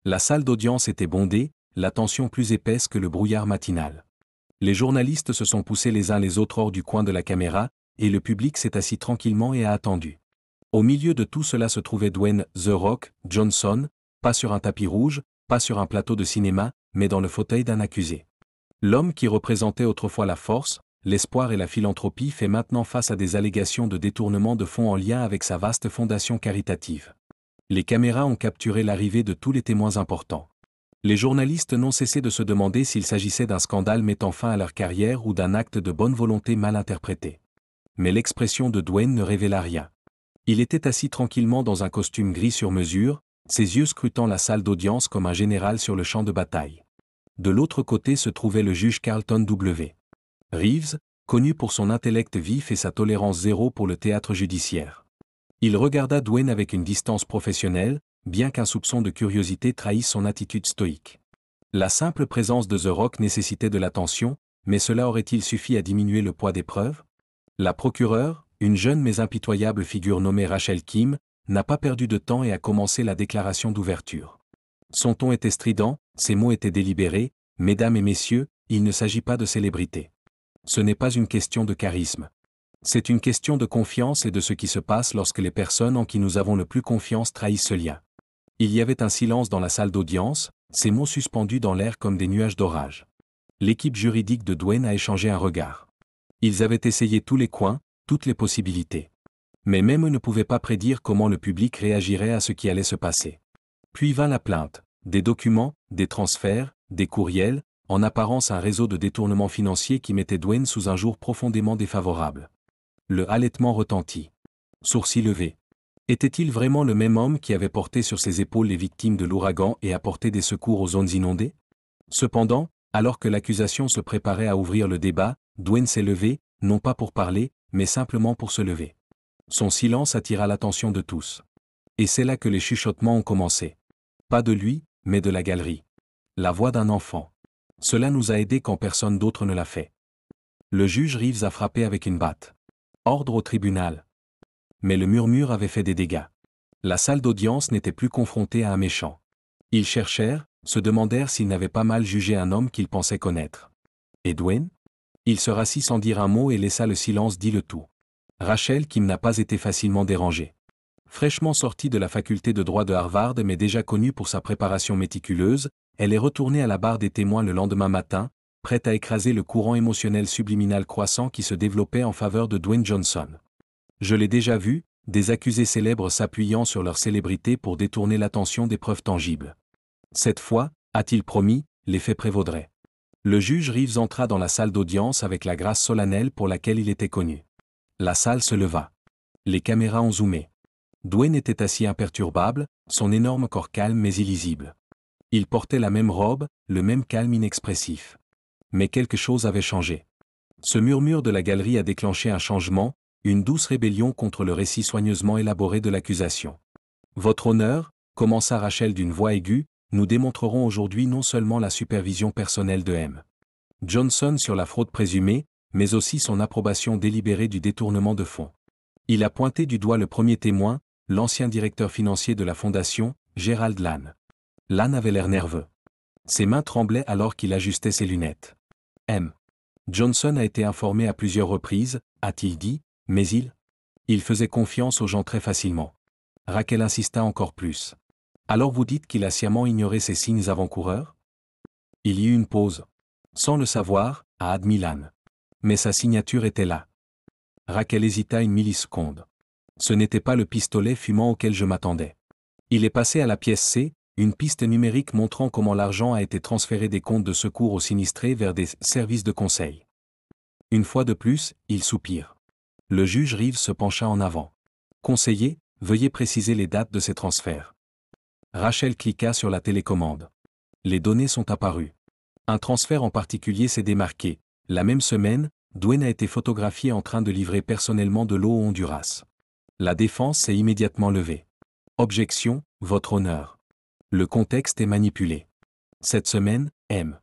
La salle d'audience était bondée, la tension plus épaisse que le brouillard matinal. Les journalistes se sont poussés les uns les autres hors du coin de la caméra, et le public s'est assis tranquillement et a attendu. Au milieu de tout cela se trouvait Dwayne « The Rock » Johnson, pas sur un tapis rouge, pas sur un plateau de cinéma, mais dans le fauteuil d'un accusé. L'homme qui représentait autrefois la force, l'espoir et la philanthropie fait maintenant face à des allégations de détournement de fonds en lien avec sa vaste fondation caritative. Les caméras ont capturé l'arrivée de tous les témoins importants. Les journalistes n'ont cessé de se demander s'il s'agissait d'un scandale mettant fin à leur carrière ou d'un acte de bonne volonté mal interprété. Mais l'expression de Dwayne ne révéla rien. Il était assis tranquillement dans un costume gris sur mesure, ses yeux scrutant la salle d'audience comme un général sur le champ de bataille. De l'autre côté se trouvait le juge Carlton W. Reeves, connu pour son intellect vif et sa tolérance zéro pour le théâtre judiciaire. Il regarda Dwayne avec une distance professionnelle, bien qu'un soupçon de curiosité trahisse son attitude stoïque. La simple présence de The Rock nécessitait de l'attention, mais cela aurait-il suffi à diminuer le poids des preuves? La procureure, une jeune mais impitoyable figure nommée Rachel Kim, n'a pas perdu de temps et a commencé la déclaration d'ouverture. Son ton était strident, ses mots étaient délibérés, « Mesdames et messieurs, il ne s'agit pas de célébrité. Ce n'est pas une question de charisme. C'est une question de confiance et de ce qui se passe lorsque les personnes en qui nous avons le plus confiance trahissent ce lien. » Il y avait un silence dans la salle d'audience, ces mots suspendus dans l'air comme des nuages d'orage. L'équipe juridique de Dwayne a échangé un regard. Ils avaient essayé tous les coins, toutes les possibilités. Mais même eux ne pouvaient pas prédire comment le public réagirait à ce qui allait se passer. Puis vint la plainte, des documents, des transferts, des courriels, en apparence un réseau de détournement financier qui mettait Dwayne sous un jour profondément défavorable. Le halètement retentit. Sourcils levés. Était-il vraiment le même homme qui avait porté sur ses épaules les victimes de l'ouragan et apporté des secours aux zones inondées? Cependant, alors que l'accusation se préparait à ouvrir le débat, Dwayne s'est levé, non pas pour parler, mais simplement pour se lever. Son silence attira l'attention de tous. Et c'est là que les chuchotements ont commencé. Pas de lui, mais de la galerie. La voix d'un enfant. Cela nous a aidés quand personne d'autre ne l'a fait. Le juge Reeves a frappé avec une batte. Ordre au tribunal. Mais le murmure avait fait des dégâts. La salle d'audience n'était plus confrontée à un méchant. Ils cherchèrent, se demandèrent s'ils n'avaient pas mal jugé un homme qu'ils pensaient connaître. Et Dwayne? Il se rassit sans dire un mot et laissa le silence dit le tout. Rachel Kim n'a pas été facilement dérangée. Fraîchement sortie de la faculté de droit de Harvard mais déjà connue pour sa préparation méticuleuse, elle est retournée à la barre des témoins le lendemain matin, prête à écraser le courant émotionnel subliminal croissant qui se développait en faveur de Dwayne Johnson. Je l'ai déjà vu, des accusés célèbres s'appuyant sur leur célébrité pour détourner l'attention des preuves tangibles. Cette fois, a-t-il promis, les faits prévaudraient. Le juge Reeves entra dans la salle d'audience avec la grâce solennelle pour laquelle il était connu. La salle se leva. Les caméras ont zoomé. Dwayne était assis imperturbable, son énorme corps calme mais illisible. Il portait la même robe, le même calme inexpressif. Mais quelque chose avait changé. Ce murmure de la galerie a déclenché un changement, une douce rébellion contre le récit soigneusement élaboré de l'accusation. Votre honneur, commença Rachel d'une voix aiguë, nous démontrerons aujourd'hui non seulement la supervision personnelle de M. Johnson sur la fraude présumée, mais aussi son approbation délibérée du détournement de fonds. Il a pointé du doigt le premier témoin, l'ancien directeur financier de la fondation, Gerald Lann. Lann avait l'air nerveux. Ses mains tremblaient alors qu'il ajustait ses lunettes. M. Johnson a été informé à plusieurs reprises, a-t-il dit, mais il faisait confiance aux gens très facilement. Rachel insista encore plus. Alors vous dites qu'il a sciemment ignoré ces signes avant-coureurs? Il y eut une pause. Sans le savoir, a admis Lann. Mais sa signature était là. Rachel hésita une milliseconde. Ce n'était pas le pistolet fumant auquel je m'attendais. Il est passé à la pièce C, une piste numérique montrant comment l'argent a été transféré des comptes de secours aux sinistrés vers des services de conseil. Une fois de plus, il soupire. Le juge Reeves se pencha en avant. Conseiller, veuillez préciser les dates de ces transferts. Rachel cliqua sur la télécommande. Les données sont apparues. Un transfert en particulier s'est démarqué. La même semaine, Dwayne a été photographié en train de livrer personnellement de l'eau au Honduras. La défense s'est immédiatement levée. Objection, votre honneur. Le contexte est manipulé. Cette semaine, M.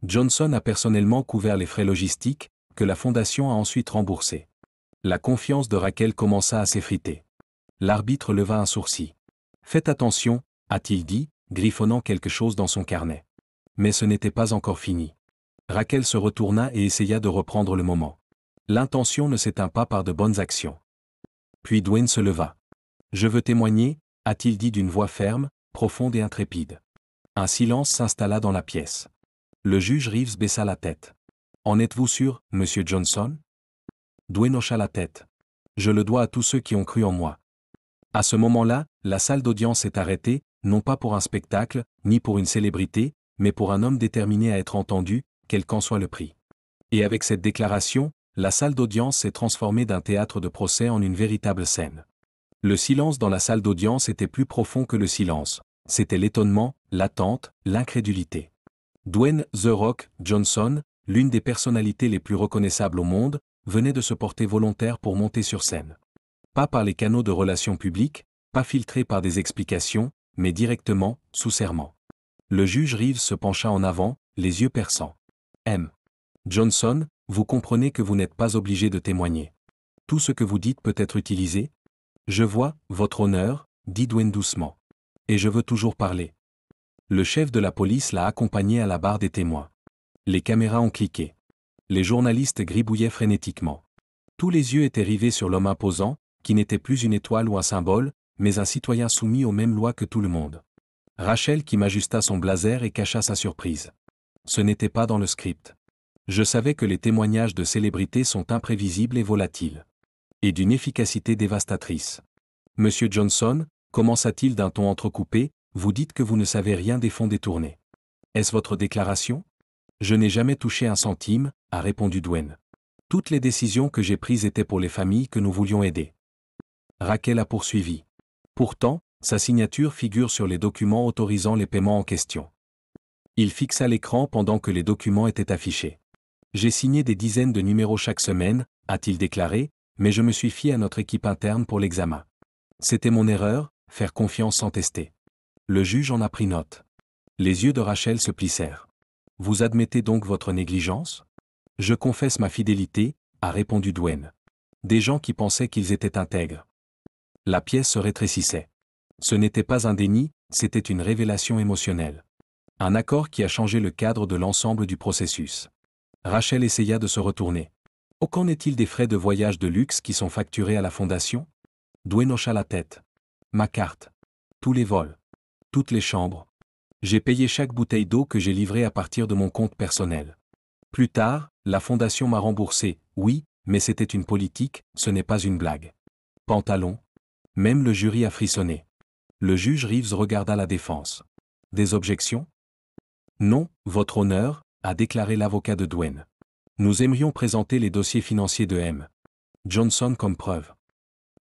Johnson a personnellement couvert les frais logistiques, que la fondation a ensuite remboursés. La confiance de Rachel commença à s'effriter. L'arbitre leva un sourcil. Faites attention, a-t-il dit, griffonnant quelque chose dans son carnet. Mais ce n'était pas encore fini. Raquel se retourna et essaya de reprendre le moment. L'intention ne s'éteint pas par de bonnes actions. Puis Dwayne se leva. « Je veux témoigner », a-t-il dit d'une voix ferme, profonde et intrépide. Un silence s'installa dans la pièce. Le juge Reeves baissa la tête. « En êtes-vous sûr, monsieur Johnson ?» Dwayne hocha la tête. « Je le dois à tous ceux qui ont cru en moi. » À ce moment-là, la salle d'audience s'est arrêtée, non pas pour un spectacle, ni pour une célébrité, mais pour un homme déterminé à être entendu, quel qu'en soit le prix. Et avec cette déclaration, la salle d'audience s'est transformée d'un théâtre de procès en une véritable scène. Le silence dans la salle d'audience était plus profond que le silence. C'était l'étonnement, l'attente, l'incrédulité. Dwayne « The Rock » Johnson, l'une des personnalités les plus reconnaissables au monde, venait de se porter volontaire pour monter sur scène. Pas par les canaux de relations publiques, pas filtré par des explications, mais directement, sous serment. Le juge Reeves se pencha en avant, les yeux perçants. « M. Johnson, vous comprenez que vous n'êtes pas obligé de témoigner. Tout ce que vous dites peut être utilisé ? Je vois, votre honneur, dit Dwayne doucement. Et je veux toujours parler. » Le chef de la police l'a accompagné à la barre des témoins. Les caméras ont cliqué. Les journalistes gribouillaient frénétiquement. Tous les yeux étaient rivés sur l'homme imposant, qui n'était plus une étoile ou un symbole, mais un citoyen soumis aux mêmes lois que tout le monde. Rachel qui m'ajusta son blazer et cacha sa surprise. Ce n'était pas dans le script. Je savais que les témoignages de célébrités sont imprévisibles et volatiles. Et d'une efficacité dévastatrice. Monsieur Johnson, commença-t-il d'un ton entrecoupé, vous dites que vous ne savez rien des fonds détournés. Est-ce votre déclaration ? Je n'ai jamais touché un centime, a répondu Dwayne. Toutes les décisions que j'ai prises étaient pour les familles que nous voulions aider. Raquel a poursuivi. Pourtant, sa signature figure sur les documents autorisant les paiements en question. Il fixa l'écran pendant que les documents étaient affichés. J'ai signé des dizaines de numéros chaque semaine, a-t-il déclaré, mais je me suis fié à notre équipe interne pour l'examen. C'était mon erreur, faire confiance sans tester. Le juge en a pris note. Les yeux de Rachel se plissèrent. Vous admettez donc votre négligence ? Je confesse ma fidélité, a répondu Dwayne. Des gens qui pensaient qu'ils étaient intègres. La pièce se rétrécissait. Ce n'était pas un déni, c'était une révélation émotionnelle. Un accord qui a changé le cadre de l'ensemble du processus. Rachel essaya de se retourner. Oh, qu'en est-il des frais de voyage de luxe qui sont facturés à la fondation ? Dwayne hocha la tête. Ma carte. Tous les vols. Toutes les chambres. J'ai payé chaque bouteille d'eau que j'ai livrée à partir de mon compte personnel. Plus tard, la fondation m'a remboursé, oui, mais c'était une politique, ce n'est pas une blague. Pantalon. Même le jury a frissonné. Le juge Reeves regarda la défense. Des objections ? Non, votre honneur, a déclaré l'avocat de Dwayne. Nous aimerions présenter les dossiers financiers de M. Johnson comme preuve.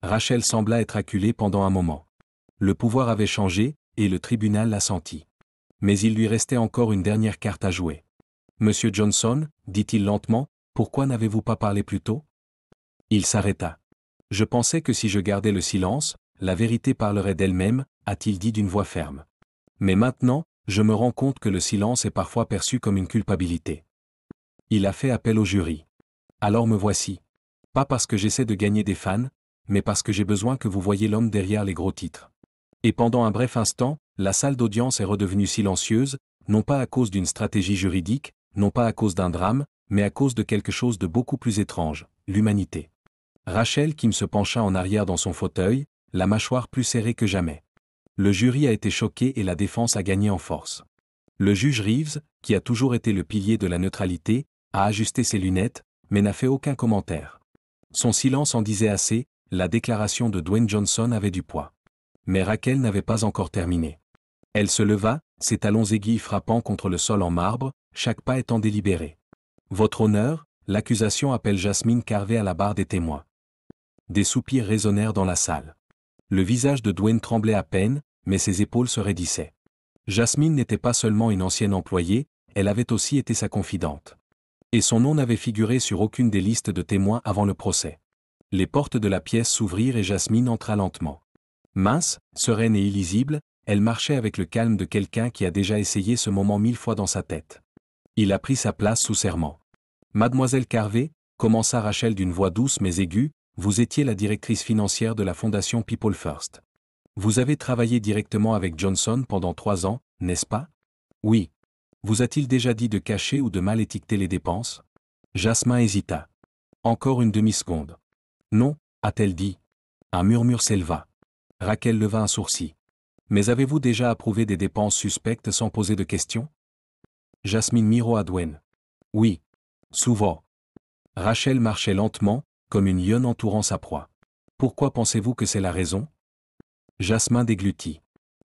Rachel sembla être acculée pendant un moment. Le pouvoir avait changé, et le tribunal l'a senti. Mais il lui restait encore une dernière carte à jouer. Monsieur Johnson, dit-il lentement, pourquoi n'avez-vous pas parlé plus tôt ? Il s'arrêta. Je pensais que si je gardais le silence, la vérité parlerait d'elle-même, a-t-il dit d'une voix ferme. Mais maintenant, je me rends compte que le silence est parfois perçu comme une culpabilité. Il a fait appel au jury. Alors me voici. Pas parce que j'essaie de gagner des fans, mais parce que j'ai besoin que vous voyiez l'homme derrière les gros titres. Et pendant un bref instant, la salle d'audience est redevenue silencieuse, non pas à cause d'une stratégie juridique, non pas à cause d'un drame, mais à cause de quelque chose de beaucoup plus étrange, l'humanité. Rachel Kim se pencha en arrière dans son fauteuil, la mâchoire plus serrée que jamais. Le jury a été choqué et la défense a gagné en force. Le juge Reeves, qui a toujours été le pilier de la neutralité, a ajusté ses lunettes, mais n'a fait aucun commentaire. Son silence en disait assez, la déclaration de Dwayne Johnson avait du poids. Mais Raquel n'avait pas encore terminé. Elle se leva, ses talons aiguilles frappant contre le sol en marbre, chaque pas étant délibéré. Votre honneur, l'accusation appelle Jasmine Carvey à la barre des témoins. Des soupirs résonnèrent dans la salle. Le visage de Dwayne tremblait à peine, mais ses épaules se raidissaient. Jasmine n'était pas seulement une ancienne employée, elle avait aussi été sa confidente. Et son nom n'avait figuré sur aucune des listes de témoins avant le procès. Les portes de la pièce s'ouvrirent et Jasmine entra lentement. Mince, sereine et illisible, elle marchait avec le calme de quelqu'un qui a déjà essayé ce moment 1000 fois dans sa tête. Il a pris sa place sous serment. Mademoiselle Carvey, commença Rachel d'une voix douce mais aiguë, vous étiez la directrice financière de la fondation People First. Vous avez travaillé directement avec Johnson pendant 3 ans, n'est-ce pas? Oui. Vous a-t-il déjà dit de cacher ou de mal étiqueter les dépenses? Jasmin hésita. Encore une demi-seconde. Non, a-t-elle dit. Un murmure s'éleva. Raquel leva un sourcil. Mais avez-vous déjà approuvé des dépenses suspectes sans poser de questions? Jasmine miro à Dwayne. Oui. Souvent. Rachel marchait lentement, comme une lionne entourant sa proie. Pourquoi pensez-vous que c'est la raison? Jasmin déglutit.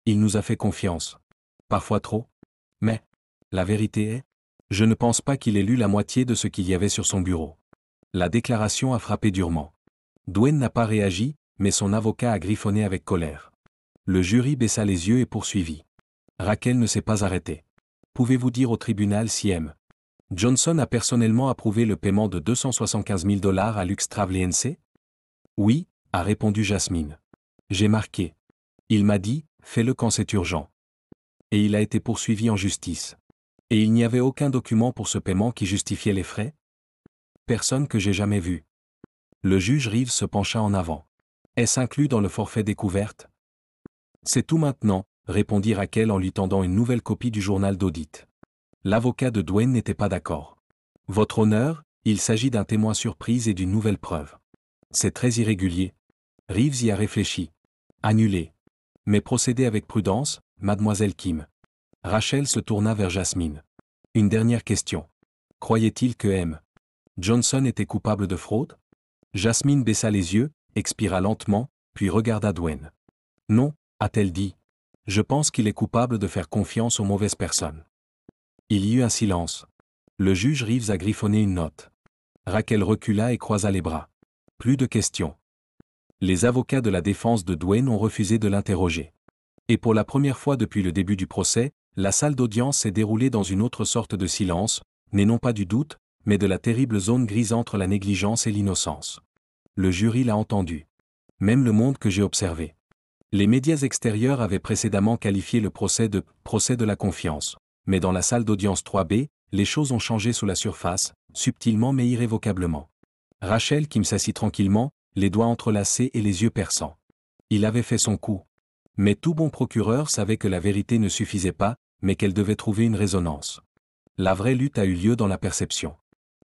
Il nous a fait confiance. Parfois trop. Mais, la vérité est, je ne pense pas qu'il ait lu la moitié de ce qu'il y avait sur son bureau. La déclaration a frappé durement. Dwayne n'a pas réagi, mais son avocat a griffonné avec colère. Le jury baissa les yeux et poursuivit. Raquel ne s'est pas arrêtée. Pouvez-vous dire au tribunal si M. Johnson a personnellement approuvé le paiement de 275 000 $ à Lux Travel Inc? Oui, a répondu Jasmine. J'ai marqué. Il m'a dit, fais-le quand c'est urgent. Et il a été poursuivi en justice. Et il n'y avait aucun document pour ce paiement qui justifiait les frais? Personne que j'ai jamais vu. Le juge Reeves se pencha en avant. Est-ce inclus dans le forfait découverte? C'est tout maintenant, répondit Raquel en lui tendant une nouvelle copie du journal d'audit. L'avocat de Dwayne n'était pas d'accord. Votre honneur, il s'agit d'un témoin surprise et d'une nouvelle preuve. C'est très irrégulier. Reeves y a réfléchi. Annulé. Mais procédez avec prudence, mademoiselle Kim. Rachel se tourna vers Jasmine. Une dernière question. Croyait-il que M. Johnson était coupable de fraude? Jasmine baissa les yeux, expira lentement, puis regarda Dwayne. Non, a-t-elle dit. Je pense qu'il est coupable de faire confiance aux mauvaises personnes. Il y eut un silence. Le juge Reeves a griffonné une note. Raquel recula et croisa les bras. Plus de questions. Les avocats de la défense de Dwayne ont refusé de l'interroger. Et pour la première fois depuis le début du procès, la salle d'audience s'est déroulée dans une autre sorte de silence, né non pas du doute, mais de la terrible zone grise entre la négligence et l'innocence. Le jury l'a entendu. Même le monde que j'ai observé. Les médias extérieurs avaient précédemment qualifié le procès de « procès de la confiance », mais dans la salle d'audience 3B, les choses ont changé sous la surface, subtilement mais irrévocablement. Rachel Kim s'assit tranquillement, les doigts entrelacés et les yeux perçants. Il avait fait son coup. Mais tout bon procureur savait que la vérité ne suffisait pas, mais qu'elle devait trouver une résonance. La vraie lutte a eu lieu dans la perception.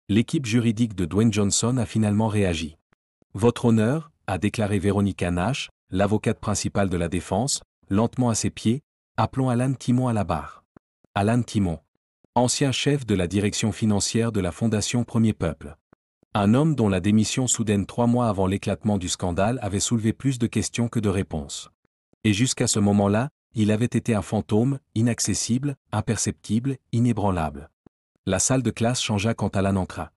L'équipe juridique de Dwayne Johnson a finalement réagi. Votre honneur, a déclaré Veronica Nash, l'avocate principale de la défense, lentement à ses pieds, appelons Alan Timon à la barre. Alan Timon. Ancien chef de la direction financière de la Fondation Premier Peuple. Un homme dont la démission soudaine 3 mois avant l'éclatement du scandale avait soulevé plus de questions que de réponses. Et jusqu'à ce moment-là, il avait été un fantôme, inaccessible, imperceptible, inébranlable. La salle de classe changea quand Alan entra.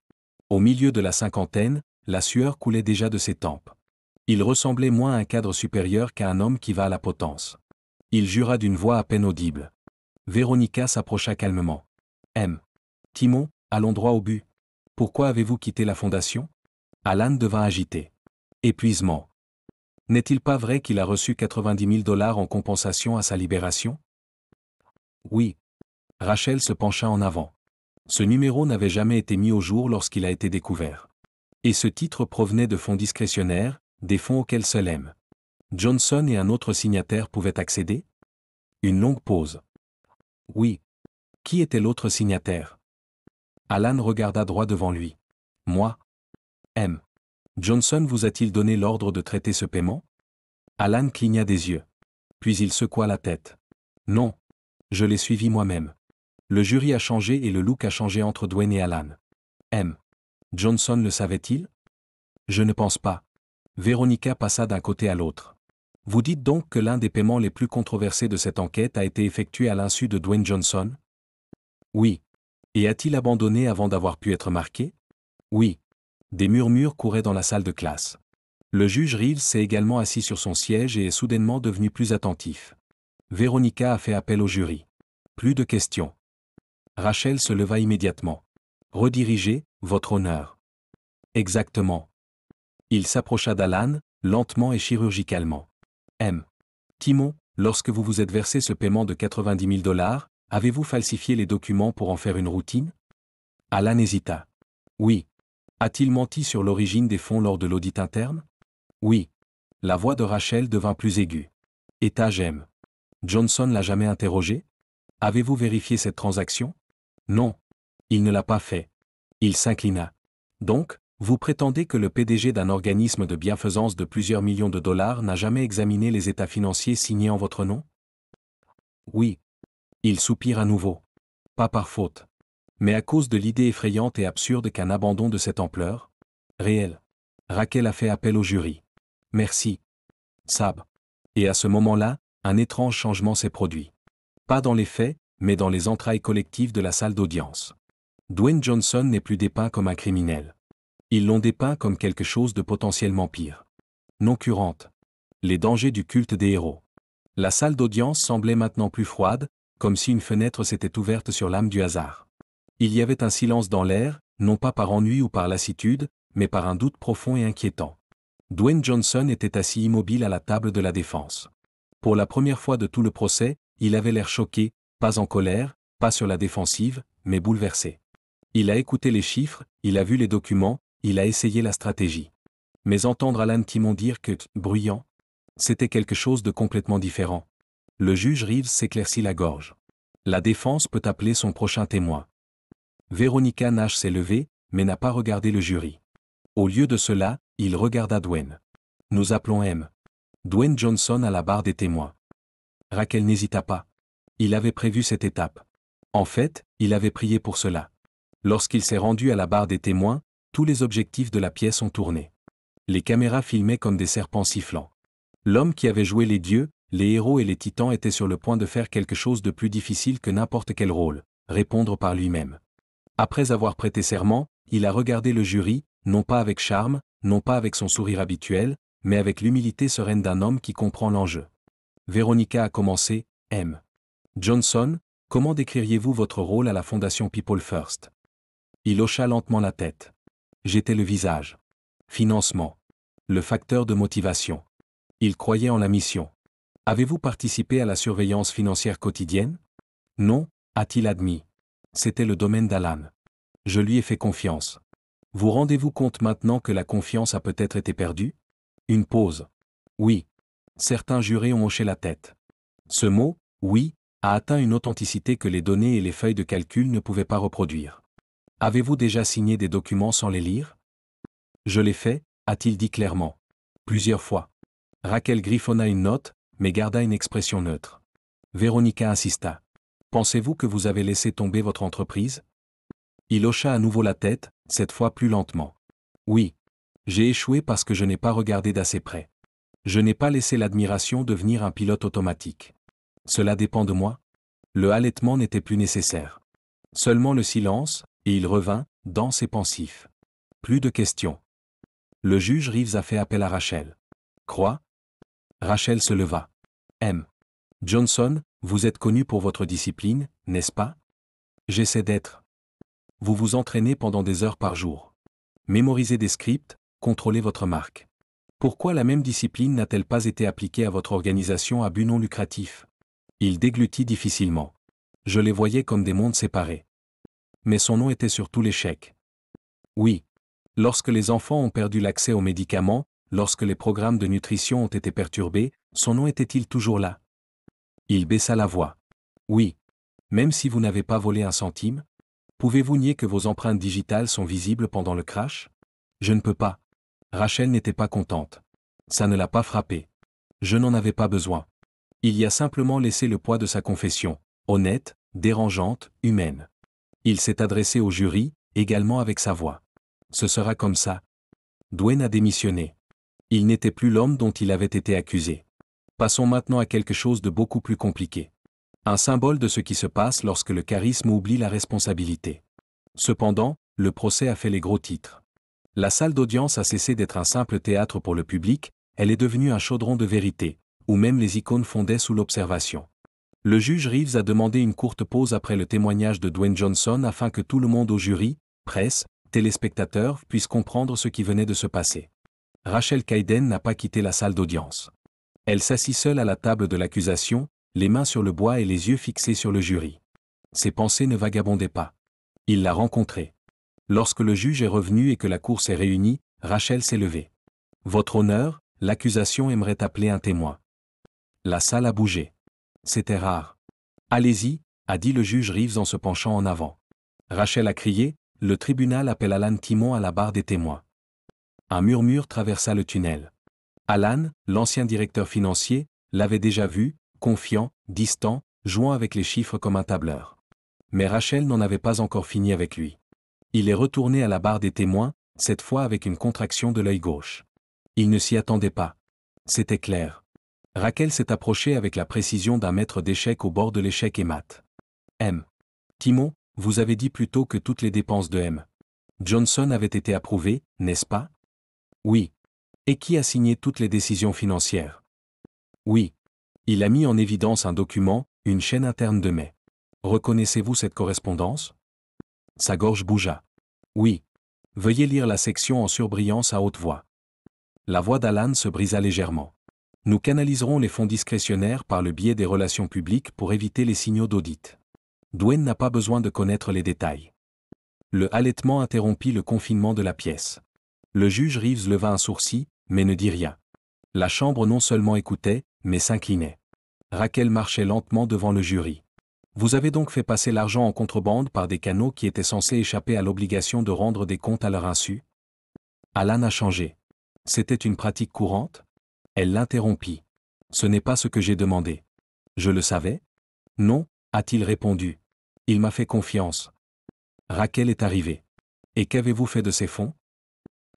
Au milieu de la cinquantaine, la sueur coulait déjà de ses tempes. Il ressemblait moins à un cadre supérieur qu'à un homme qui va à la potence. Il jura d'une voix à peine audible. Véronica s'approcha calmement. M. Timon, allons droit au but. Pourquoi avez-vous quitté la fondation? Alan devint agité. Épuisement. N'est-il pas vrai qu'il a reçu 90 000 $ en compensation à sa libération? Oui. Rachel se pencha en avant. Ce numéro n'avait jamais été mis au jour lorsqu'il a été découvert. Et ce titre provenait de fonds discrétionnaires, des fonds auxquels seul M. Johnson et un autre signataire pouvaient accéder? Une longue pause. Oui. Qui était l'autre signataire? Alan regarda droit devant lui. Moi. M. Johnson vous a-t-il donné l'ordre de traiter ce paiement? Alan cligna des yeux. Puis il secoua la tête. Non. Je l'ai suivi moi-même. Le jury a changé et le look a changé entre Dwayne et Alan. M. Johnson le savait-il? Je ne pense pas. Veronica passa d'un côté à l'autre. Vous dites donc que l'un des paiements les plus controversés de cette enquête a été effectué à l'insu de Dwayne Johnson? Oui. Et a-t-il abandonné avant d'avoir pu être marqué? Oui. Des murmures couraient dans la salle de classe. Le juge Reeves s'est également assis sur son siège et est soudainement devenu plus attentif. Veronica a fait appel au jury. Plus de questions. Rachel se leva immédiatement. Redirigez, votre honneur. Exactement. Il s'approcha d'Alan, lentement et chirurgicalement. M. Timon, lorsque vous vous êtes versé ce paiement de 90 000 $, avez-vous falsifié les documents pour en faire une routine? Alan hésita. Oui. A-t-il menti sur l'origine des fonds lors de l'audit interne? Oui. La voix de Rachel devint plus aiguë. Étage M. Johnson l'a jamais interrogé? Avez-vous vérifié cette transaction? Non. Il ne l'a pas fait. Il s'inclina. Donc, vous prétendez que le PDG d'un organisme de bienfaisance de plusieurs millions de dollars n'a jamais examiné les états financiers signés en votre nom? Oui. Il soupire à nouveau. Pas par faute. Mais à cause de l'idée effrayante et absurde qu'un abandon de cette ampleur? Réel. Raquel a fait appel au jury. Merci. Sab. Et à ce moment-là, un étrange changement s'est produit. Pas dans les faits, mais dans les entrailles collectives de la salle d'audience. Dwayne Johnson n'est plus dépeint comme un criminel. Ils l'ont dépeint comme quelque chose de potentiellement pire. Non curante. Les dangers du culte des héros. La salle d'audience semblait maintenant plus froide, comme si une fenêtre s'était ouverte sur l'âme du hasard. Il y avait un silence dans l'air, non pas par ennui ou par lassitude, mais par un doute profond et inquiétant. Dwayne Johnson était assis immobile à la table de la défense. Pour la première fois de tout le procès, il avait l'air choqué, pas en colère, pas sur la défensive, mais bouleversé. Il a écouté les chiffres, il a vu les documents, il a essayé la stratégie. Mais entendre Alan Timon dire que « bruyant », c'était quelque chose de complètement différent. Le juge Reeves s'éclaircit la gorge. La défense peut appeler son prochain témoin. Veronica Nash s'est levée, mais n'a pas regardé le jury. Au lieu de cela, il regarda Dwayne. Nous appelons M. Dwayne Johnson à la barre des témoins. Raquel n'hésita pas. Il avait prévu cette étape. En fait, il avait prié pour cela. Lorsqu'il s'est rendu à la barre des témoins, tous les objectifs de la pièce ont tourné. Les caméras filmaient comme des serpents sifflants. L'homme qui avait joué les dieux, les héros et les titans était sur le point de faire quelque chose de plus difficile que n'importe quel rôle, répondre par lui-même. Après avoir prêté serment, il a regardé le jury, non pas avec charme, non pas avec son sourire habituel, mais avec l'humilité sereine d'un homme qui comprend l'enjeu. Veronica a commencé, M. Johnson, comment décririez-vous votre rôle à la Fondation People First? Il hocha lentement la tête. J'étais le visage. Financement. Le facteur de motivation. Il croyait en la mission. Avez-vous participé à la surveillance financière quotidienne? Non, a-t-il admis. C'était le domaine d'Alan. Je lui ai fait confiance. Vous rendez-vous compte maintenant que la confiance a peut-être été perdue? Une pause. Oui. Certains jurés ont hoché la tête. Ce mot, oui, a atteint une authenticité que les données et les feuilles de calcul ne pouvaient pas reproduire. Avez-vous déjà signé des documents sans les lire? Je l'ai fait, a-t-il dit clairement. Plusieurs fois. Raquel griffonna une note, mais garda une expression neutre. Veronica insista. Pensez-vous que vous avez laissé tomber votre entreprise? Il hocha à nouveau la tête, cette fois plus lentement. Oui. J'ai échoué parce que je n'ai pas regardé d'assez près. Je n'ai pas laissé l'admiration devenir un pilote automatique. Cela dépend de moi? Le halètement n'était plus nécessaire. Seulement le silence, et il revint, dense et pensif. Plus de questions. Le juge Reeves a fait appel à Rachel. Croix? Rachel se leva. M. Johnson, vous êtes connu pour votre discipline, n'est-ce pas? J'essaie d'être. Vous vous entraînez pendant des heures par jour. Mémorisez des scripts, contrôlez votre marque. Pourquoi la même discipline n'a-t-elle pas été appliquée à votre organisation à but non lucratif? Il déglutit difficilement. Je les voyais comme des mondes séparés. Mais son nom était sur tous les chèques. Oui. Lorsque les enfants ont perdu l'accès aux médicaments, lorsque les programmes de nutrition ont été perturbés, son nom était-il toujours là? Il baissa la voix. Oui. Même si vous n'avez pas volé un centime? Pouvez-vous nier que vos empreintes digitales sont visibles pendant le crash? Je ne peux pas. Rachel n'était pas contente. Ça ne l'a pas frappée. Je n'en avais pas besoin. Il y a simplement laissé le poids de sa confession, honnête, dérangeante, humaine. Il s'est adressé au jury, également avec sa voix. Ce sera comme ça. Dwayne a démissionné. Il n'était plus l'homme dont il avait été accusé. Passons maintenant à quelque chose de beaucoup plus compliqué. Un symbole de ce qui se passe lorsque le charisme oublie la responsabilité. Cependant, le procès a fait les gros titres. La salle d'audience a cessé d'être un simple théâtre pour le public, elle est devenue un chaudron de vérité, où même les icônes fondaient sous l'observation. Le juge Reeves a demandé une courte pause après le témoignage de Dwayne Johnson afin que tout le monde au jury, presse, téléspectateurs puisse comprendre ce qui venait de se passer. Rachel Kayden n'a pas quitté la salle d'audience. Elle s'assit seule à la table de l'accusation, les mains sur le bois et les yeux fixés sur le jury. Ses pensées ne vagabondaient pas. Il l'a rencontré. Lorsque le juge est revenu et que la cour s'est réunie, Rachel s'est levée. Votre honneur, l'accusation aimerait appeler un témoin. La salle a bougé. C'était rare. Allez-y, a dit le juge Reeves en se penchant en avant. Rachel a crié, le tribunal appelle Alan Timon à la barre des témoins. Un murmure traversa le tunnel. Alan, l'ancien directeur financier, l'avait déjà vu, confiant, distant, jouant avec les chiffres comme un tableur. Mais Rachel n'en avait pas encore fini avec lui. Il est retourné à la barre des témoins, cette fois avec une contraction de l'œil gauche. Il ne s'y attendait pas. C'était clair. Raquel s'est approchée avec la précision d'un maître d'échecs au bord de l'échec et mat. M. Timon, vous avez dit plus tôt que toutes les dépenses de M. Johnson avaient été approuvées, n'est-ce pas? Oui. Et qui a signé toutes les décisions financières? Oui. Il a mis en évidence un document, une chaîne interne de mai. Reconnaissez-vous cette correspondance? Sa gorge bougea. Oui. Veuillez lire la section en surbrillance à haute voix. La voix d'Alan se brisa légèrement. Nous canaliserons les fonds discrétionnaires par le biais des relations publiques pour éviter les signaux d'audit. Dwayne n'a pas besoin de connaître les détails. Le halètement interrompit le confinement de la pièce. Le juge Reeves leva un sourcil, mais ne dit rien. La chambre non seulement écoutait, mais s'inclinait. Raquel marchait lentement devant le jury. Vous avez donc fait passer l'argent en contrebande par des canaux qui étaient censés échapper à l'obligation de rendre des comptes à leur insu? Alan a changé. C'était une pratique courante? Elle l'interrompit. Ce n'est pas ce que j'ai demandé. Je le savais? Non, a-t-il répondu. Il m'a fait confiance. Raquel est arrivée. Et qu'avez-vous fait de ces fonds?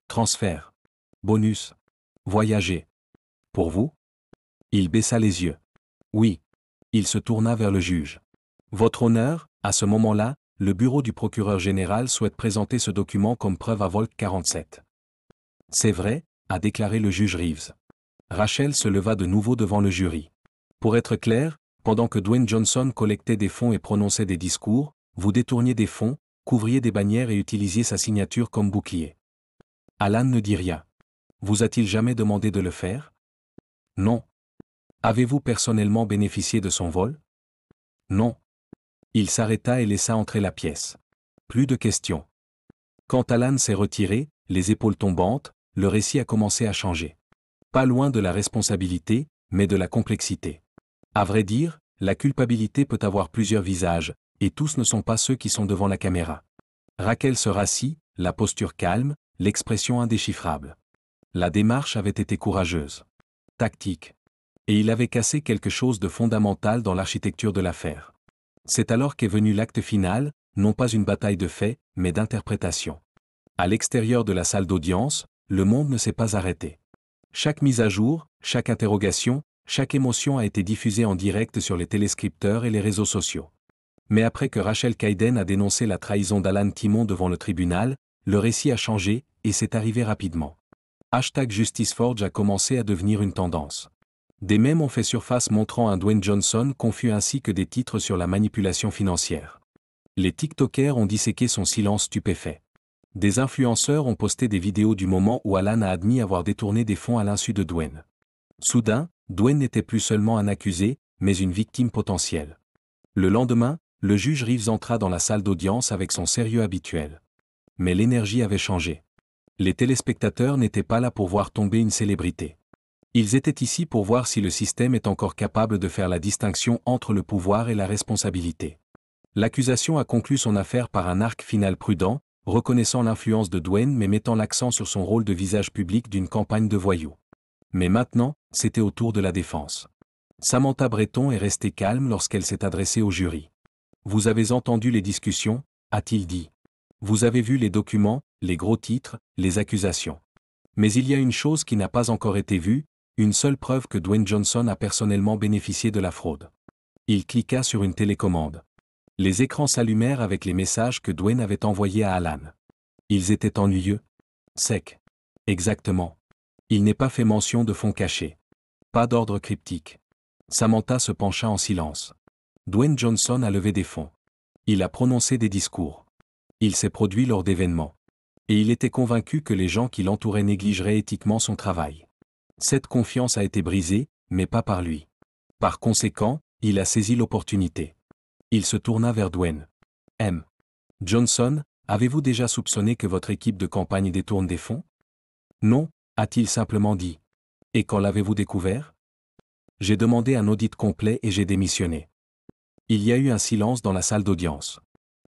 Transfert. Bonus. Voyager. Pour vous? Il baissa les yeux. Oui. Il se tourna vers le juge. Votre honneur, à ce moment-là, le bureau du procureur général souhaite présenter ce document comme preuve à Volk 47. C'est vrai, a déclaré le juge Reeves. Rachel se leva de nouveau devant le jury. Pour être clair, pendant que Dwayne Johnson collectait des fonds et prononçait des discours, vous détourniez des fonds, couvriez des bannières et utilisiez sa signature comme bouclier. Alan ne dit rien. Vous a-t-il jamais demandé de le faire? Non. Avez-vous personnellement bénéficié de son vol? Non. Il s'arrêta et laissa entrer la pièce. Plus de questions. Quand Alan s'est retiré, les épaules tombantes, le récit a commencé à changer. Pas loin de la responsabilité, mais de la complexité. À vrai dire, la culpabilité peut avoir plusieurs visages, et tous ne sont pas ceux qui sont devant la caméra. Raquel se rassit, la posture calme, l'expression indéchiffrable. La démarche avait été courageuse. Tactique. Et il avait cassé quelque chose de fondamental dans l'architecture de l'affaire. C'est alors qu'est venu l'acte final, non pas une bataille de faits, mais d'interprétation. À l'extérieur de la salle d'audience, le monde ne s'est pas arrêté. Chaque mise à jour, chaque interrogation, chaque émotion a été diffusée en direct sur les téléscripteurs et les réseaux sociaux. Mais après que Rachel Kayden a dénoncé la trahison d'Alan Timon devant le tribunal, le récit a changé, et c'est arrivé rapidement. #JusticeForge a commencé à devenir une tendance. Des mèmes ont fait surface montrant un Dwayne Johnson confus ainsi que des titres sur la manipulation financière. Les TikTokers ont disséqué son silence stupéfait. Des influenceurs ont posté des vidéos du moment où Alan a admis avoir détourné des fonds à l'insu de Dwayne. Soudain, Dwayne n'était plus seulement un accusé, mais une victime potentielle. Le lendemain, le juge Reeves entra dans la salle d'audience avec son sérieux habituel. Mais l'énergie avait changé. Les téléspectateurs n'étaient pas là pour voir tomber une célébrité. Ils étaient ici pour voir si le système est encore capable de faire la distinction entre le pouvoir et la responsabilité. L'accusation a conclu son affaire par un arc final prudent, reconnaissant l'influence de Dwayne mais mettant l'accent sur son rôle de visage public d'une campagne de voyous. Mais maintenant, c'était au tour de la défense. Samantha Breton est restée calme lorsqu'elle s'est adressée au jury. Vous avez entendu les discussions, a-t-il dit. Vous avez vu les documents, les gros titres, les accusations. Mais il y a une chose qui n'a pas encore été vue, une seule preuve que Dwayne Johnson a personnellement bénéficié de la fraude. Il cliqua sur une télécommande. Les écrans s'allumèrent avec les messages que Dwayne avait envoyés à Alan. Ils étaient ennuyeux. Secs. Exactement. Il n'est pas fait mention de fonds cachés. Pas d'ordre cryptique. Samantha se pencha en silence. Dwayne Johnson a levé des fonds. Il a prononcé des discours. Il s'est produit lors d'événements. Et il était convaincu que les gens qui l'entouraient négligeraient éthiquement son travail. Cette confiance a été brisée, mais pas par lui. Par conséquent, il a saisi l'opportunité. Il se tourna vers Dwayne. M. Johnson, avez-vous déjà soupçonné que votre équipe de campagne détourne des fonds? Non, a-t-il simplement dit. Et quand l'avez-vous découvert? J'ai demandé un audit complet et j'ai démissionné. Il y a eu un silence dans la salle d'audience.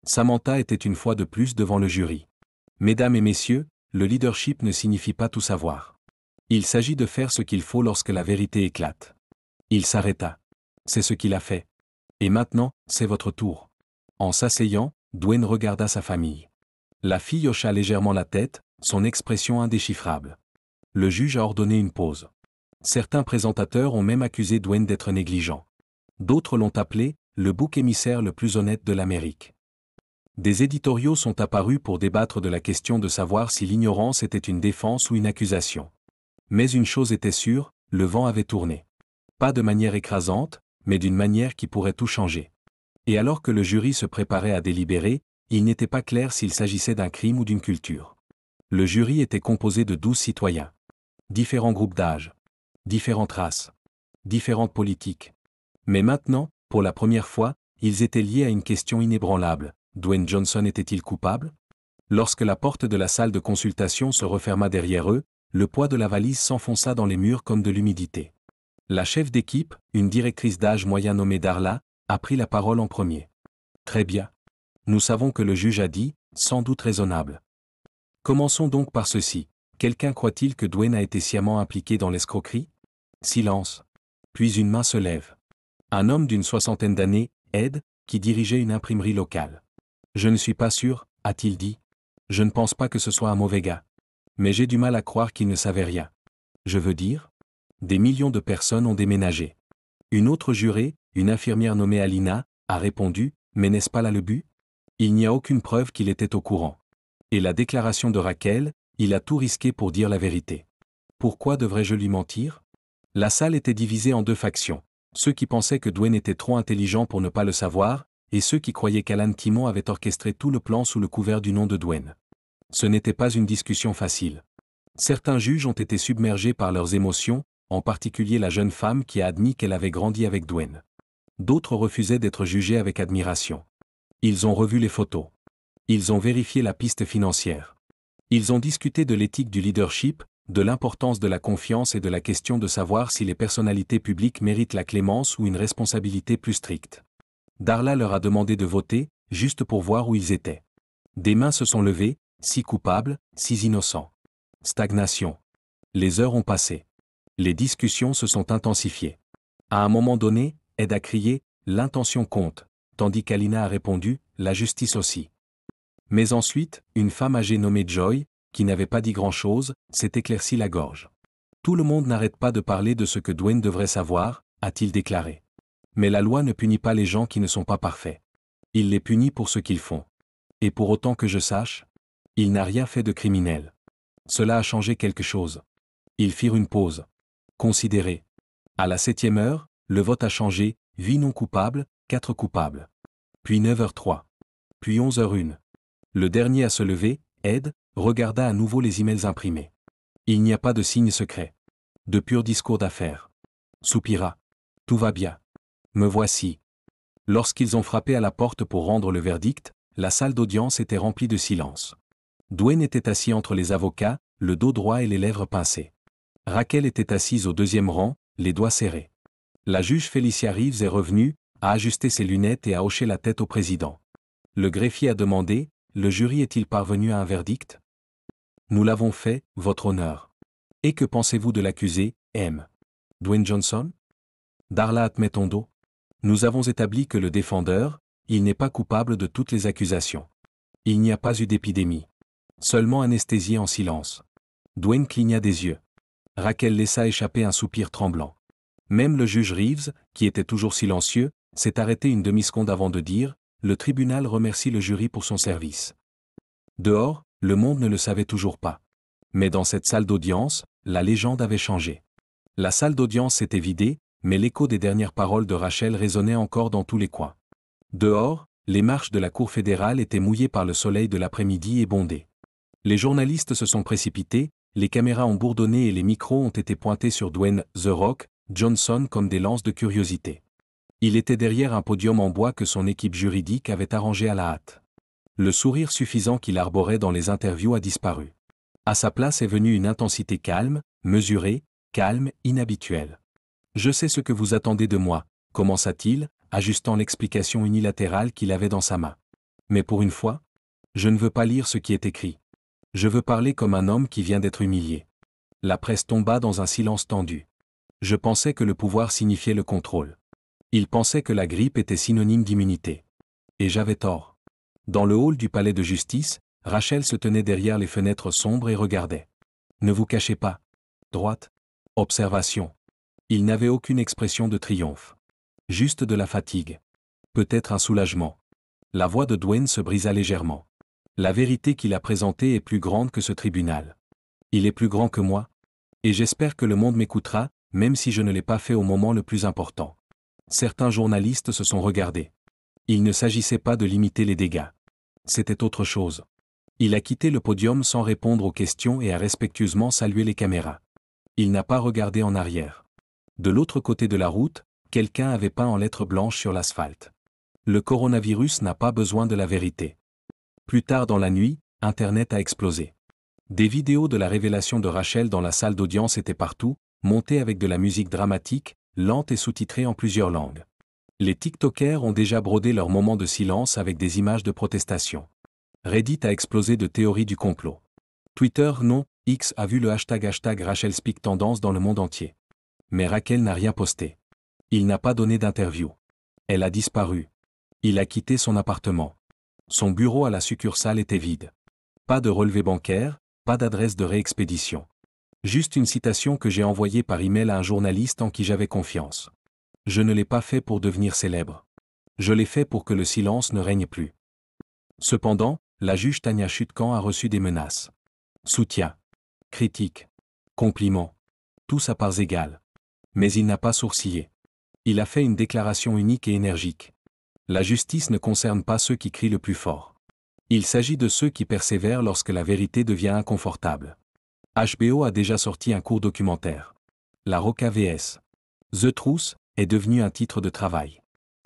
Samantha était une fois de plus devant le jury. Mesdames et messieurs, le leadership ne signifie pas tout savoir. Il s'agit de faire ce qu'il faut lorsque la vérité éclate. Il s'arrêta. C'est ce qu'il a fait. Et maintenant, c'est votre tour. En s'asseyant, Dwayne regarda sa famille. La fille hocha légèrement la tête, son expression indéchiffrable. Le juge a ordonné une pause. Certains présentateurs ont même accusé Dwayne d'être négligent. D'autres l'ont appelé le bouc émissaire le plus honnête de l'Amérique. Des éditoriaux sont apparus pour débattre de la question de savoir si l'ignorance était une défense ou une accusation. Mais une chose était sûre, le vent avait tourné. Pas de manière écrasante, mais d'une manière qui pourrait tout changer. Et alors que le jury se préparait à délibérer, il n'était pas clair s'il s'agissait d'un crime ou d'une culture. Le jury était composé de 12 citoyens. Différents groupes d'âge. Différentes races. Différentes politiques. Mais maintenant, pour la première fois, ils étaient liés à une question inébranlable. Dwayne Johnson était-il coupable? Lorsque la porte de la salle de consultation se referma derrière eux, le poids de la valise s'enfonça dans les murs comme de l'humidité. La chef d'équipe, une directrice d'âge moyen nommée Darla, a pris la parole en premier. Très bien. Nous savons que le juge a dit, sans doute raisonnable. Commençons donc par ceci. Quelqu'un croit-il que Dwayne a été sciemment impliqué dans l'escroquerie? Silence. Puis une main se lève. Un homme d'une soixantaine d'années, Ed, qui dirigeait une imprimerie locale. Je ne suis pas sûr, a-t-il dit. Je ne pense pas que ce soit un mauvais gars. Mais j'ai du mal à croire qu'il ne savait rien. Je veux dire? Des millions de personnes ont déménagé. Une autre jurée, une infirmière nommée Alina, a répondu, mais n'est-ce pas là le but? Il n'y a aucune preuve qu'il était au courant. Et la déclaration de Raquel, il a tout risqué pour dire la vérité. Pourquoi devrais-je lui mentir? La salle était divisée en deux factions. Ceux qui pensaient que Dwayne était trop intelligent pour ne pas le savoir, et ceux qui croyaient qu'Alan Timon avait orchestré tout le plan sous le couvert du nom de Dwayne. Ce n'était pas une discussion facile. Certains juges ont été submergés par leurs émotions, en particulier la jeune femme qui a admis qu'elle avait grandi avec Dwayne. D'autres refusaient d'être jugés avec admiration. Ils ont revu les photos. Ils ont vérifié la piste financière. Ils ont discuté de l'éthique du leadership, de l'importance de la confiance et de la question de savoir si les personnalités publiques méritent la clémence ou une responsabilité plus stricte. Darla leur a demandé de voter, juste pour voir où ils étaient. Des mains se sont levées, 6 coupables, 6 innocents. Stagnation. Les heures ont passé. Les discussions se sont intensifiées. À un moment donné, Ed a crié « L'intention compte », tandis qu'Alina a répondu « La justice aussi ». Mais ensuite, une femme âgée nommée Joy, qui n'avait pas dit grand-chose, s'est éclairci la gorge. Tout le monde n'arrête pas de parler de ce que Dwayne devrait savoir, a-t-il déclaré. Mais la loi ne punit pas les gens qui ne sont pas parfaits. Il les punit pour ce qu'ils font. Et pour autant que je sache, il n'a rien fait de criminel. Cela a changé quelque chose. Ils firent une pause. Considérez. À la 7e heure, le vote a changé, 8 non coupables, 4 coupables. Puis 9h03. Puis 11h01. Le dernier à se lever, Ed, regarda à nouveau les emails imprimés. Il n'y a pas de signe secret. De purs discours d'affaires. Soupira. Tout va bien. Me voici. Lorsqu'ils ont frappé à la porte pour rendre le verdict, la salle d'audience était remplie de silence. Dwayne était assis entre les avocats, le dos droit et les lèvres pincées. Raquel était assise au 2e rang, les doigts serrés. La juge Felicia Reeves est revenue, a ajusté ses lunettes et a hoché la tête au président. Le greffier a demandé, le jury est-il parvenu à un verdict? Nous l'avons fait, votre honneur. Et que pensez-vous de l'accusé, M. Dwayne Johnson? Darla Atmetondo. Nous avons établi que le défendeur, il n'est pas coupable de toutes les accusations. Il n'y a pas eu d'épidémie. Seulement anesthésié en silence. Dwayne cligna des yeux. Raquel laissa échapper un soupir tremblant. Même le juge Reeves, qui était toujours silencieux, s'est arrêté une demi-seconde avant de dire « Le tribunal remercie le jury pour son service ». Dehors, le monde ne le savait toujours pas. Mais dans cette salle d'audience, la légende avait changé. La salle d'audience s'était vidée, mais l'écho des dernières paroles de Rachel résonnait encore dans tous les coins. Dehors, les marches de la cour fédérale étaient mouillées par le soleil de l'après-midi et bondées. Les journalistes se sont précipités, les caméras ont bourdonné et les micros ont été pointés sur Dwayne « The Rock » Johnson comme des lances de curiosité. Il était derrière un podium en bois que son équipe juridique avait arrangé à la hâte. Le sourire suffisant qu'il arborait dans les interviews a disparu. À sa place est venue une intensité calme, mesurée, calme, inhabituelle. Je sais ce que vous attendez de moi, commença-t-il, ajustant l'explication unilatérale qu'il avait dans sa main. Mais pour une fois, je ne veux pas lire ce qui est écrit. Je veux parler comme un homme qui vient d'être humilié. La presse tomba dans un silence tendu. Je pensais que le pouvoir signifiait le contrôle. Il pensait que la grippe était synonyme d'immunité. Et j'avais tort. Dans le hall du palais de justice, Rachel se tenait derrière les fenêtres sombres et regardait. Ne vous cachez pas. Droite. Observation. Il n'avait aucune expression de triomphe. Juste de la fatigue. Peut-être un soulagement. La voix de Dwayne se brisa légèrement. La vérité qu'il a présentée est plus grande que ce tribunal. Il est plus grand que moi. Et j'espère que le monde m'écoutera, même si je ne l'ai pas fait au moment le plus important. Certains journalistes se sont regardés. Il ne s'agissait pas de limiter les dégâts. C'était autre chose. Il a quitté le podium sans répondre aux questions et a respectueusement salué les caméras. Il n'a pas regardé en arrière. De l'autre côté de la route, quelqu'un avait peint en lettres blanches sur l'asphalte. Le coronavirus n'a pas besoin de la vérité. Plus tard dans la nuit, Internet a explosé. Des vidéos de la révélation de Rachel dans la salle d'audience étaient partout, montées avec de la musique dramatique, lente et sous-titrée en plusieurs langues. Les TikTokers ont déjà brodé leur moment de silence avec des images de protestation. Reddit a explosé de théories du complot. Twitter, non, X a vu le hashtag Rachel Speak tendance dans le monde entier. Mais Raquel n'a rien posté. Il n'a pas donné d'interview. Elle a disparu. Il a quitté son appartement. Son bureau à la succursale était vide. Pas de relevé bancaire, pas d'adresse de réexpédition. Juste une citation que j'ai envoyée par email à un journaliste en qui j'avais confiance. Je ne l'ai pas fait pour devenir célèbre. Je l'ai fait pour que le silence ne règne plus. Cependant, la juge Tania Chutkan a reçu des menaces. Soutien. Critique. Compliments. Tous à parts égales. Mais il n'a pas sourcillé. Il a fait une déclaration unique et énergique. La justice ne concerne pas ceux qui crient le plus fort. Il s'agit de ceux qui persévèrent lorsque la vérité devient inconfortable. HBO a déjà sorti un court documentaire. La Roca vs. The Truth est devenu un titre de travail.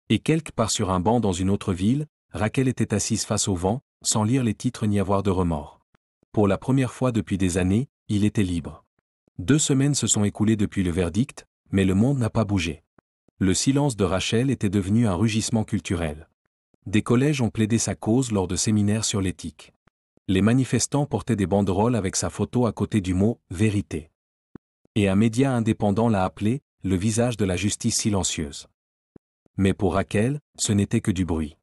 Et quelque part sur un banc dans une autre ville, Raquel était assise face au vent, sans lire les titres ni avoir de remords. Pour la première fois depuis des années, il était libre. 2 semaines se sont écoulées depuis le verdict, mais le monde n'a pas bougé. Le silence de Rachel était devenu un rugissement culturel. Des collèges ont plaidé sa cause lors de séminaires sur l'éthique. Les manifestants portaient des banderoles avec sa photo à côté du mot « vérité ». Et un média indépendant l'a appelé « le visage de la justice silencieuse ». Mais pour Raquel, ce n'était que du bruit.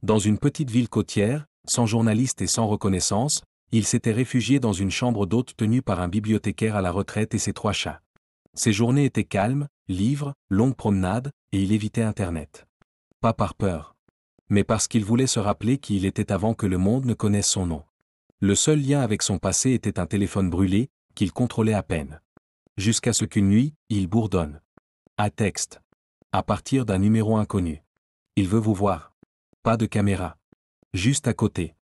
Dans une petite ville côtière, sans journaliste et sans reconnaissance, il s'était réfugié dans une chambre d'hôte tenue par un bibliothécaire à la retraite et ses 3 chats. Ses journées étaient calmes, livres, longues promenades, et il évitait Internet. Pas par peur. Mais parce qu'il voulait se rappeler qui il était avant que le monde ne connaisse son nom. Le seul lien avec son passé était un téléphone brûlé, qu'il contrôlait à peine. Jusqu'à ce qu'une nuit, il bourdonne. À texte. À partir d'un numéro inconnu. Il veut vous voir. Pas de caméra. Juste à côté.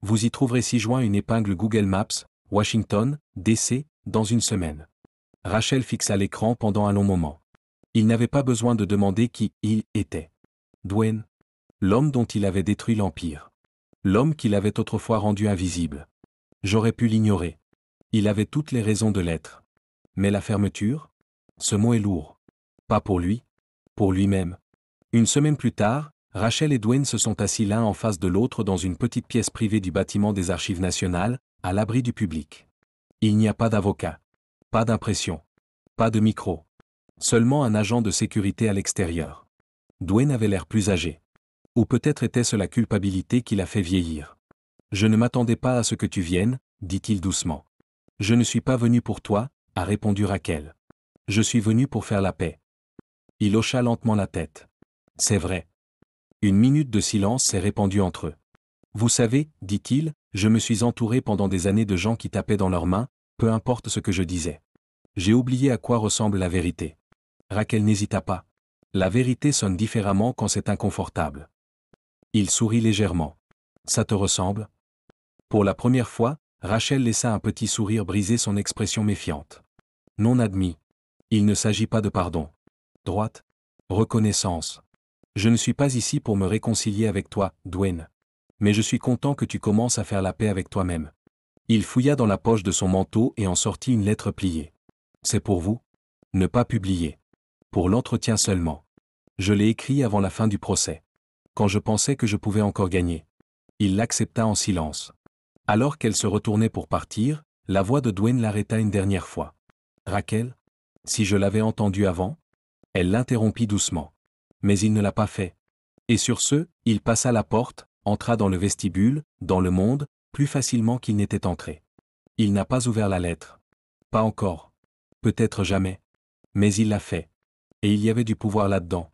Vous y trouverez 6 juin une épingle Google Maps, Washington, D.C., dans une semaine. Rachel fixa l'écran pendant un long moment. Il n'avait pas besoin de demander qui il était. Dwayne. L'homme dont il avait détruit l'Empire. L'homme qu'il avait autrefois rendu invisible. J'aurais pu l'ignorer. Il avait toutes les raisons de l'être. Mais la fermeture? Ce mot est lourd. Pas pour lui. Pour lui-même. Une semaine plus tard, Rachel et Dwayne se sont assis l'un en face de l'autre dans une petite pièce privée du bâtiment des Archives nationales, à l'abri du public. Il n'y a pas d'avocat. Pas d'impression. Pas de micro. Seulement un agent de sécurité à l'extérieur. Dwayne avait l'air plus âgé. Ou peut-être était-ce la culpabilité qui l'a fait vieillir. Je ne m'attendais pas à ce que tu viennes, dit-il doucement. Je ne suis pas venu pour toi, a répondu Raquel. Je suis venu pour faire la paix. Il hocha lentement la tête. C'est vrai. Une minute de silence s'est répandue entre eux. Vous savez, dit-il, je me suis entouré pendant des années de gens qui tapaient dans leurs mains, peu importe ce que je disais. J'ai oublié à quoi ressemble la vérité. Raquel n'hésita pas. La vérité sonne différemment quand c'est inconfortable. Il sourit légèrement. Ça te ressemble? Pour la première fois, Rachel laissa un petit sourire briser son expression méfiante. Non admis. Il ne s'agit pas de pardon. Droite. Reconnaissance. Je ne suis pas ici pour me réconcilier avec toi, Dwayne. Mais je suis content que tu commences à faire la paix avec toi-même. Il fouilla dans la poche de son manteau et en sortit une lettre pliée. C'est pour vous? Ne pas publier. Pour l'entretien seulement. Je l'ai écrit avant la fin du procès. Quand je pensais que je pouvais encore gagner. Il l'accepta en silence. Alors qu'elle se retournait pour partir, la voix de Dwayne l'arrêta une dernière fois. Raquel? Si je l'avais entendu avant? Elle l'interrompit doucement. Mais il ne l'a pas fait. Et sur ce, il passa la porte, entra dans le vestibule, dans le monde, plus facilement qu'il n'était entré. Il n'a pas ouvert la lettre. Pas encore. Peut-être jamais. Mais il l'a fait. Et il y avait du pouvoir là-dedans.